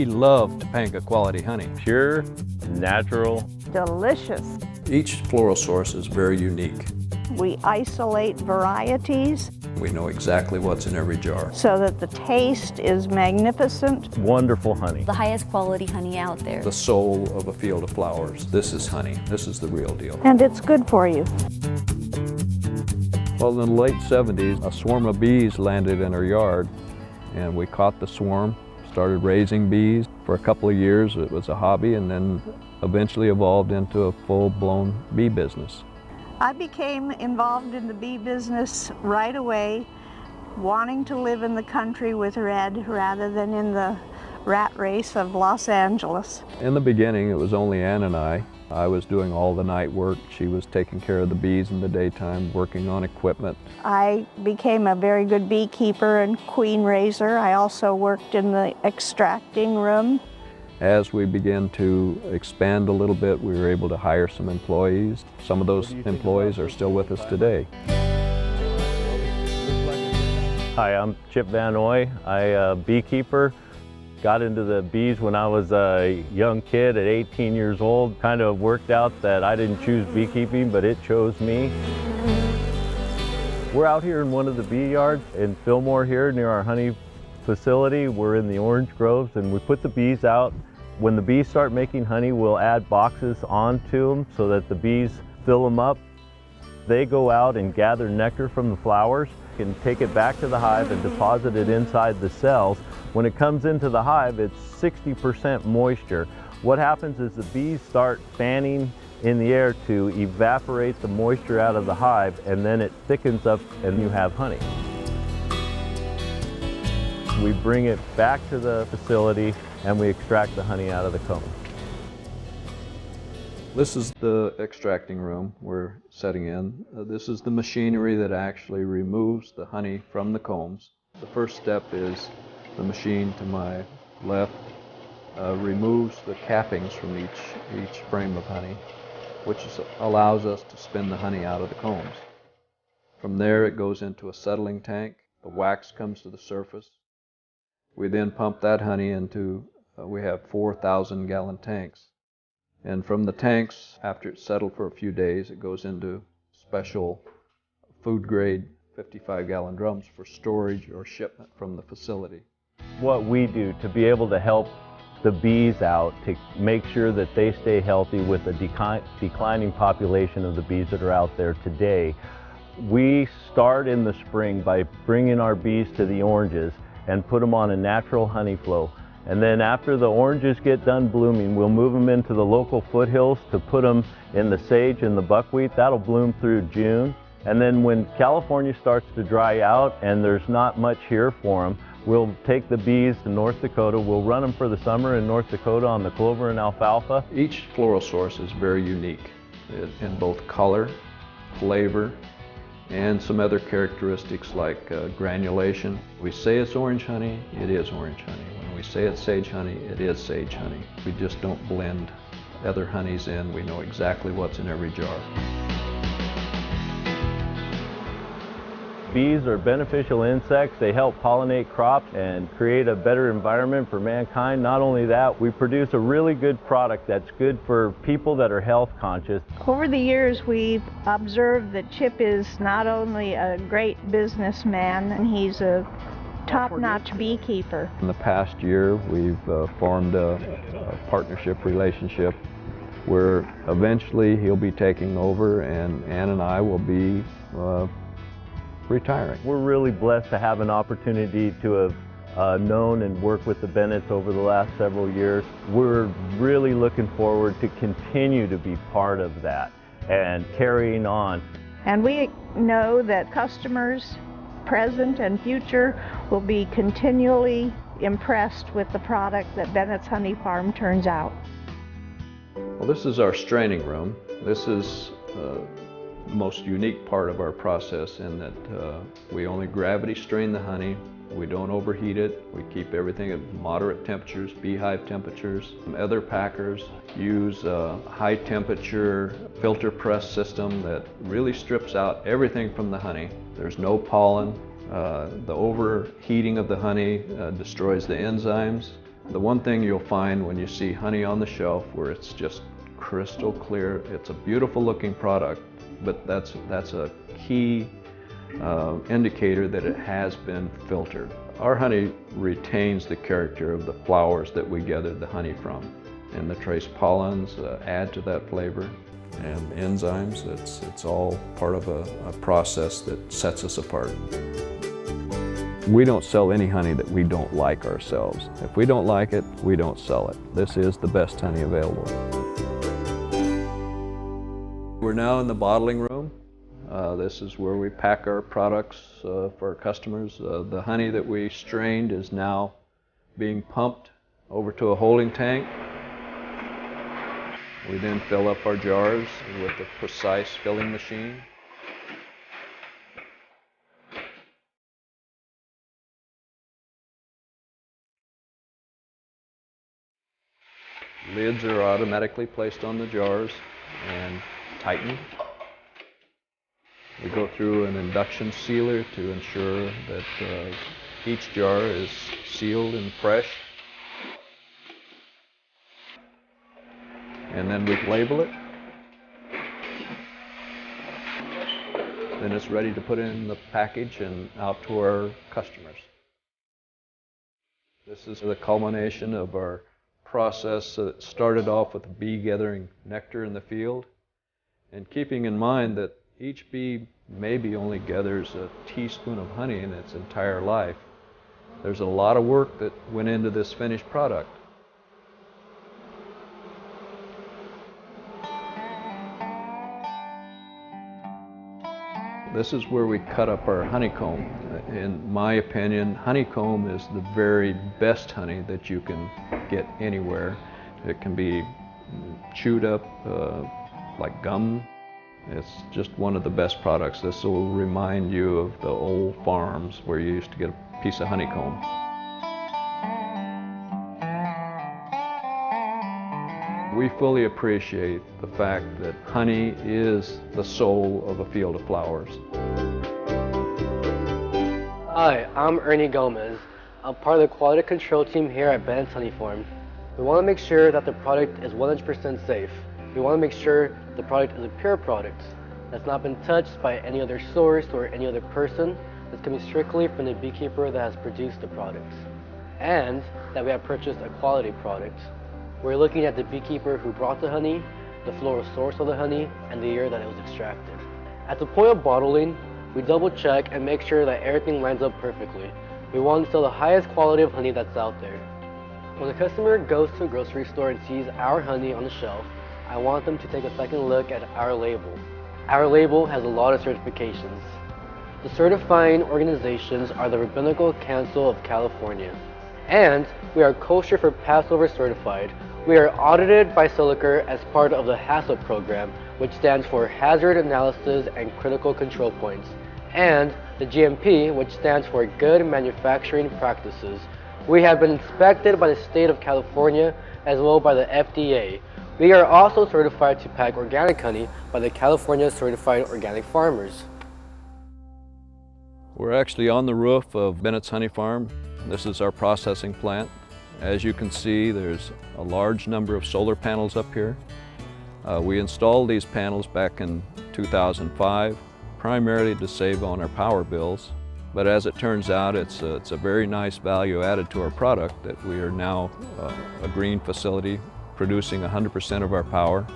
We love Topanga quality honey. Pure, natural, delicious. Each floral source is very unique. We isolate varieties We know exactly what's in every jar. so that the taste is magnificent. wonderful honey. The highest quality honey out there. The soul of a field of flowers. This is honey. This is the real deal. And it's good for you. Well, in the late 70s, a swarm of bees landed in our yard, and we caught the swarm, started raising bees. For a couple of years, it was a hobby, and then eventually evolved into a full-blown bee business. I became involved in the bee business right away, wanting to live in the country with Red rather than in the rat race of Los Angeles. In the beginning, it was only Ann and I. I was doing all the night work. She was taking care of the bees in the daytime, working on equipment. I became a very good beekeeper and queen raiser. I also worked in the extracting room. As we began to expand a little bit, we were able to hire some employees. Some of those employees are still with us today. Hi, I'm Chip Van Oy. I'm a beekeeper. Got into the bees when I was a young kid at 18 years old. Kind of worked out that I didn't choose beekeeping, but it chose me. We're out here in one of the bee yards in Fillmore here near our honey facility. We're in the orange groves and we put the bees out. When the bees start making honey, we'll add boxes onto them so that the bees fill them up. They go out and gather nectar from the flowers and take it back to the hive and deposit it inside the cells. When it comes into the hive, it's 60% moisture. What happens is the bees start fanning in the air to evaporate the moisture out of the hive, and then it thickens up and you have honey. We bring it back to the facility and we extract the honey out of the comb. This is the extracting room we're setting in. This is the machinery that actually removes the honey from the combs. The first step is the machine to my left removes the cappings from each frame of honey, which allows us to spin the honey out of the combs. From there it goes into a settling tank. The wax comes to the surface. We then pump that honey into, we have 4,000 gallon tanks. And from the tanks, after it's settled for a few days, it goes into special food grade 55 gallon drums for storage or shipment from the facility. What we do to be able to help the bees out, to make sure that they stay healthy with the declining population of the bees that are out there today, we start in the spring by bringing our bees to the oranges and put them on a natural honey flow. And then after the oranges get done blooming, we'll move them into the local foothills to put them in the sage and the buckwheat. That'll bloom through June. And then when California starts to dry out and there's not much here for them, we'll take the bees to North Dakota. We'll run them for the summer in North Dakota on the clover and alfalfa. Each floral source is very unique in both color, flavor, and some other characteristics like granulation. We say it's orange honey, it is orange honey. When we say it's sage honey, it is sage honey. We just don't blend other honeys in. We know exactly what's in every jar. Bees are beneficial insects. They help pollinate crops and create a better environment for mankind. Not only that, we produce a really good product that's good for people that are health conscious. Over the years, we've observed that Chip is not only a great businessman, and he's a top-notch beekeeper. In the past year, we've formed a partnership relationship where eventually he'll be taking over and Ann and I will be retiring. We're really blessed to have an opportunity to have known and worked with the Bennetts over the last several years. We're really looking forward to continue to be part of that and carrying on. And we know that customers, present and future, will be continually impressed with the product that Bennett's Honey Farm turns out. Well, this is our straining room. This is the most unique part of our process in that we only gravity strain the honey. We don't overheat it. We keep everything at moderate temperatures, beehive temperatures. Other packers use a high temperature filter press system that really strips out everything from the honey. There's no pollen. The overheating of the honey destroys the enzymes. The one thing you'll find when you see honey on the shelf where it's just crystal clear, it's a beautiful looking product, but that's a key indicator that it has been filtered. Our honey retains the character of the flowers that we gathered the honey from, and the trace pollens add to that flavor, and enzymes. It's all part of a process that sets us apart. We don't sell any honey that we don't like ourselves. If we don't like it, we don't sell it. This is the best honey available. We're now in the bottling room. This is where we pack our products for our customers. The honey that we strained is now being pumped over to a holding tank. We then fill up our jars with a precise filling machine. Lids are automatically placed on the jars and tightened. We go through an induction sealer to ensure that each jar is sealed and fresh. And then we label it. Then it's ready to put in the package and out to our customers. This is the culmination of our process that started off with a bee gathering nectar in the field, and keeping in mind that each bee maybe only gathers a teaspoon of honey in its entire life. There's a lot of work that went into this finished product. This is where we cut up our honeycomb. In my opinion, honeycomb is the very best honey that you can get anywhere. It can be chewed up like gum. It's just one of the best products. This will remind you of the old farms where you used to get a piece of honeycomb. We fully appreciate the fact that honey is the soul of a field of flowers. Hi, I'm Ernie Gomez. I'm part of the quality control team here at Bennett's Honey Farm. We want to make sure that the product is 100% safe. We want to make sure the product is a pure product that's not been touched by any other source or any other person, that's coming strictly from the beekeeper that has produced the product, and that we have purchased a quality product. We're looking at the beekeeper who brought the honey, the floral source of the honey, and the year that it was extracted. At the point of bottling, we double check and make sure that everything lines up perfectly. We want to sell the highest quality of honey that's out there. When the customer goes to a grocery store and sees our honey on the shelf, I want them to take a second look at our label. Our label has a lot of certifications. The certifying organizations are the Rabbinical Council of California, and we are kosher for Passover certified. We are audited by Siliker as part of the HACCP program, which stands for Hazard Analysis and Critical Control Points, and the GMP, which stands for Good Manufacturing Practices. We have been inspected by the state of California as well by the FDA. We are also certified to pack organic honey by the California Certified Organic Farmers. We're actually on the roof of Bennett's Honey Farm. This is our processing plant. As you can see, there's a large number of solar panels up here. We installed these panels back in 2005, primarily to save on our power bills. But as it turns out, it's a very nice value added to our product that we are now a green facility producing 100% of our power.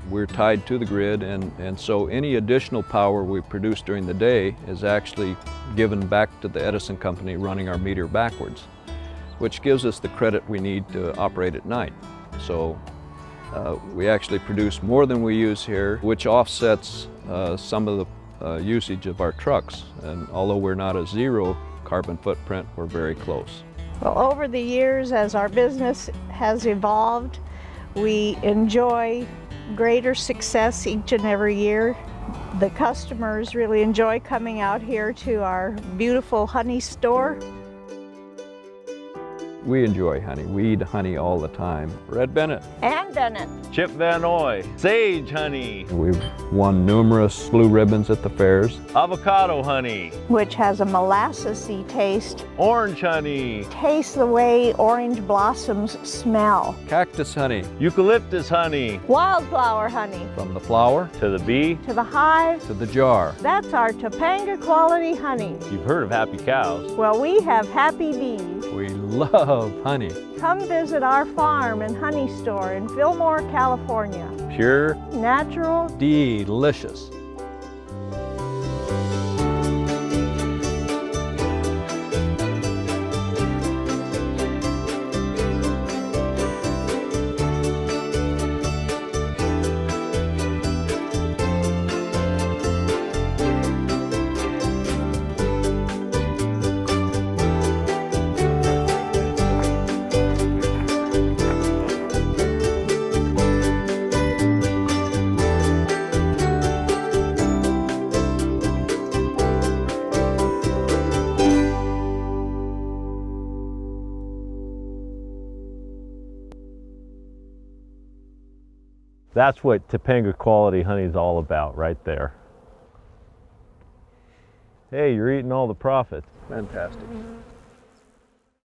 We're tied to the grid, and so any additional power we produce during the day is actually given back to the Edison company running our meter backwards, which gives us the credit we need to operate at night. So we actually produce more than we use here, which offsets some of the usage of our trucks. And although we're not a zero carbon footprint, we're very close. Well, over the years, as our business has evolved, we enjoy greater success each and every year. The customers really enjoy coming out here to our beautiful honey store. We enjoy honey. We eat honey all the time. Red Bennett. And Bennett. Chip Van Noy, Sage Honey, We've won numerous blue ribbons at the fairs. Avocado Honey, Which has a molassesy taste. Orange Honey, Tastes the way orange blossoms smell. Cactus honey. Eucalyptus Honey, Wildflower honey. From the flower to the bee. To the hive. to the jar. That's our Topanga quality honey. You've heard of happy cows. Well, we have happy bees. We love honey. Come visit our farm and honey store in Fillmore, California. Pure. Natural. Delicious. That's what Topanga quality honey is all about right there. Hey, you're eating all the profits. Fantastic.